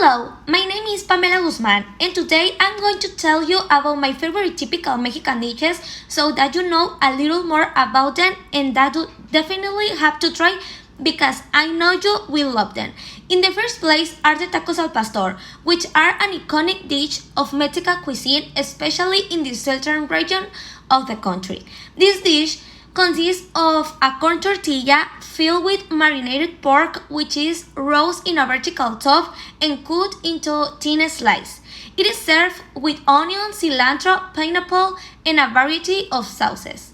Hello, my name is Pamela Guzman, and today I'm going to tell you about my favorite typical Mexican dishes so that you know a little more about them and that you definitely have to try because I know you will love them. In the first place are the tacos al pastor, which are an iconic dish of Mexican cuisine, especially in the southern region of the country. This dish consists of a corn tortilla filled with marinated pork, which is roasted in a vertical top and cut into thin slices. It is served with onion, cilantro, pineapple, and a variety of sauces.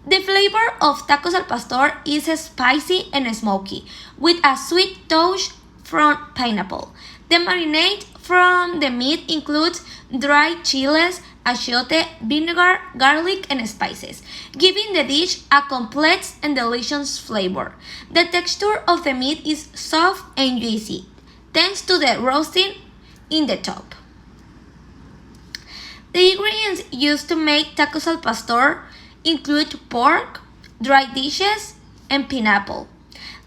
The flavor of tacos al pastor is spicy and smoky, with a sweet touch from pineapple. The marinade from the meat includes dried chiles, achiote, vinegar, garlic, and spices, giving the dish a complex and delicious flavor. The texture of the meat is soft and juicy, thanks to the roasting in the top. The ingredients used to make tacos al pastor include pork, dried dishes, and pineapple.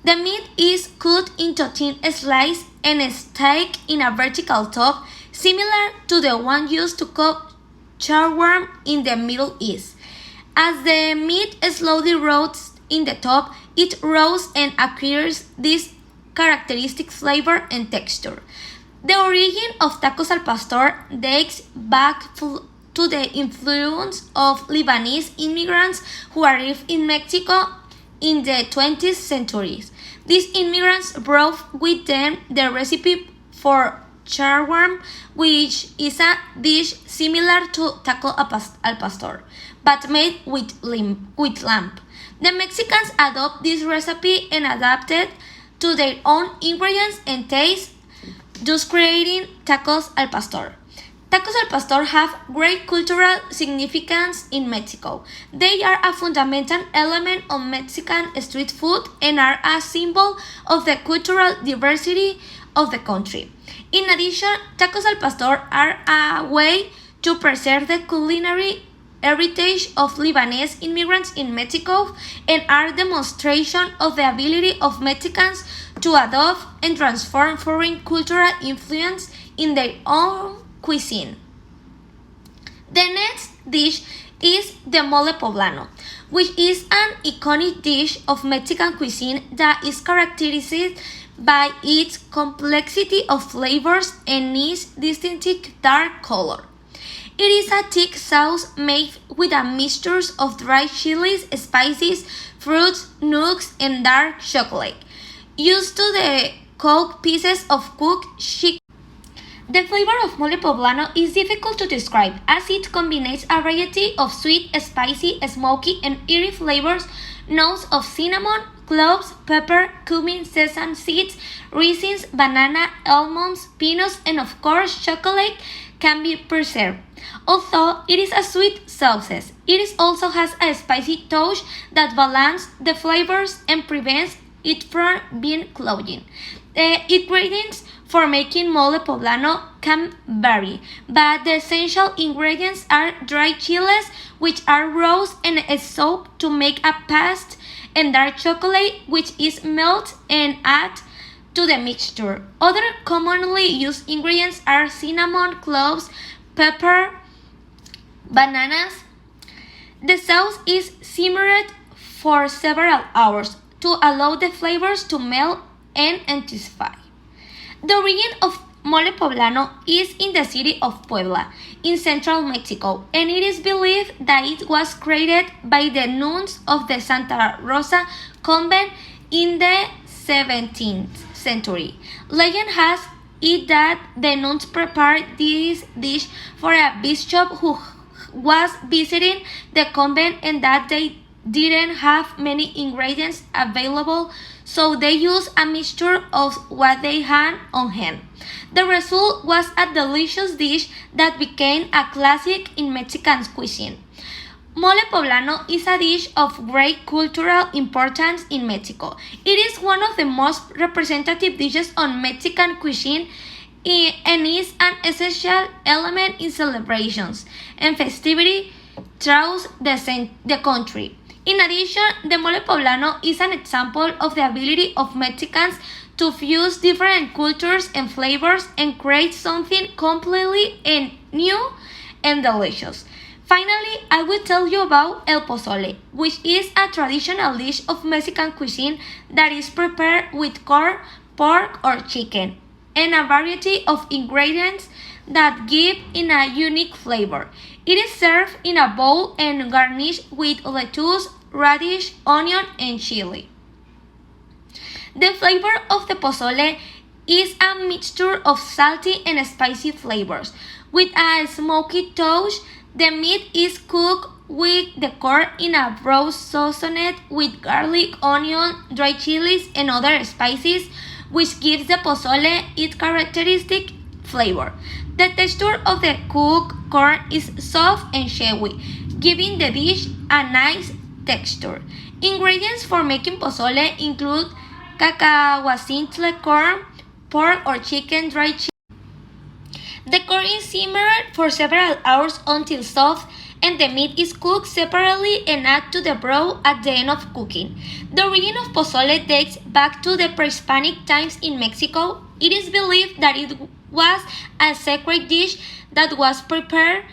The meat is cut into thin slices and steak in a vertical top, similar to the one used to cook shawarma in the Middle East. As the meat slowly roasts in the top, it roasts and acquires this characteristic flavor and texture. The origin of tacos al pastor dates back to the influence of Lebanese immigrants who arrived in Mexico in the 20th century. These immigrants brought with them the recipe for shawarma, which is a dish similar to taco al pastor, but made with lamb. The Mexicans adopt this recipe and adapt it to their own ingredients and taste, thus creating tacos al pastor. Tacos al pastor have great cultural significance in Mexico. They are a fundamental element of Mexican street food and are a symbol of the cultural diversity of the country. In addition, tacos al pastor are a way to preserve the culinary heritage of Lebanese immigrants in Mexico and are demonstration of the ability of Mexicans to adopt and transform foreign cultural influence in their own cuisine. The next dish is the mole poblano, which is an iconic dish of Mexican cuisine that is characterized by its complexity of flavors and its distinctive dark color. It is a thick sauce made with a mixture of dried chilies, spices, fruits, nuts, and dark chocolate, used to cook pieces of cooked chicken. The flavor of mole poblano is difficult to describe as it combines a variety of sweet, spicy, smoky, and eerie flavors. Notes of cinnamon, cloves, pepper, cumin, sesame seeds, raisins, banana, almonds, peanuts, and of course chocolate can be preserved. Although it is a sweet sauce, it also has a spicy touch that balances the flavors and prevents it from being cloying. The ingredients for making mole poblano can vary, but the essential ingredients are dried chiles, which are roasted and soaked to make a paste, and dark chocolate, which is melted and added to the mixture. Other commonly used ingredients are cinnamon, cloves, pepper, bananas. The sauce is simmered for several hours to allow the flavors to melt and intensify. The origin of mole poblano is in the city of Puebla, in central Mexico, and it is believed that it was created by the nuns of the Santa Rosa convent in the 17th century. Legend has it that the nuns prepared this dish for a bishop who was visiting the convent and that they didn't have many ingredients available, so they used a mixture of what they had on hand. The result was a delicious dish that became a classic in Mexican cuisine. Mole poblano is a dish of great cultural importance in Mexico. It is one of the most representative dishes on Mexican cuisine and is an essential element in celebrations and festivity throughout the country. In addition, the mole poblano is an example of the ability of Mexicans to fuse different cultures and flavors and create something completely new and delicious. Finally, I will tell you about el pozole, which is a traditional dish of Mexican cuisine that is prepared with corn, pork, or chicken, and a variety of ingredients that give it a unique flavor. It is served in a bowl and garnished with lettuce, radish, onion, and chili. The flavor of the pozole is a mixture of salty and spicy flavors. With a smoky touch, the meat is cooked with the corn in a broth seasoned with garlic, onion, dry chilies, and other spices, which gives the pozole its characteristic flavor. The texture of the cooked corn is soft and chewy, giving the dish a nice texture. Ingredients for making pozole include cacahuacintle corn, pork or chicken, dry chili. The corn is simmered for several hours until soft, and the meat is cooked separately and added to the broth at the end of cooking. The origin of pozole dates back to the pre-Hispanic times in Mexico. It is believed that it was a sacred dish that was prepared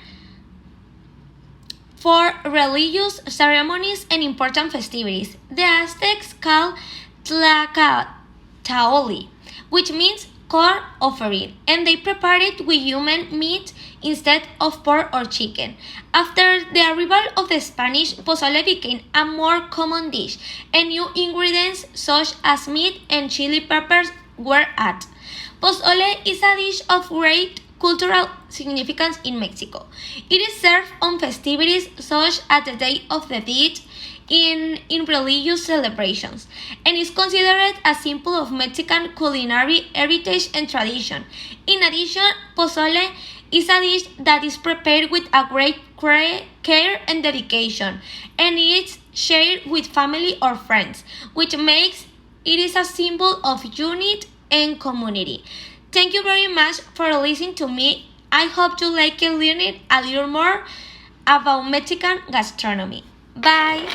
for religious ceremonies and important festivities. The Aztecs called Tlacataoli, which means corn offering, and they prepared it with human meat instead of pork or chicken. After the arrival of the Spanish, pozole became a more common dish, and new ingredients such as meat and chili peppers were added. Pozole is a dish of great cultural significance in Mexico. It is served on festivities such as the Day of the Dead, in religious celebrations, and is considered a symbol of Mexican culinary heritage and tradition. In addition, pozole is a dish that is prepared with a great care and dedication, and it's shared with family or friends, which makes it is a symbol of unity and community. Thank you very much for listening to me. I hope you like learning a little more about Mexican gastronomy. Bye!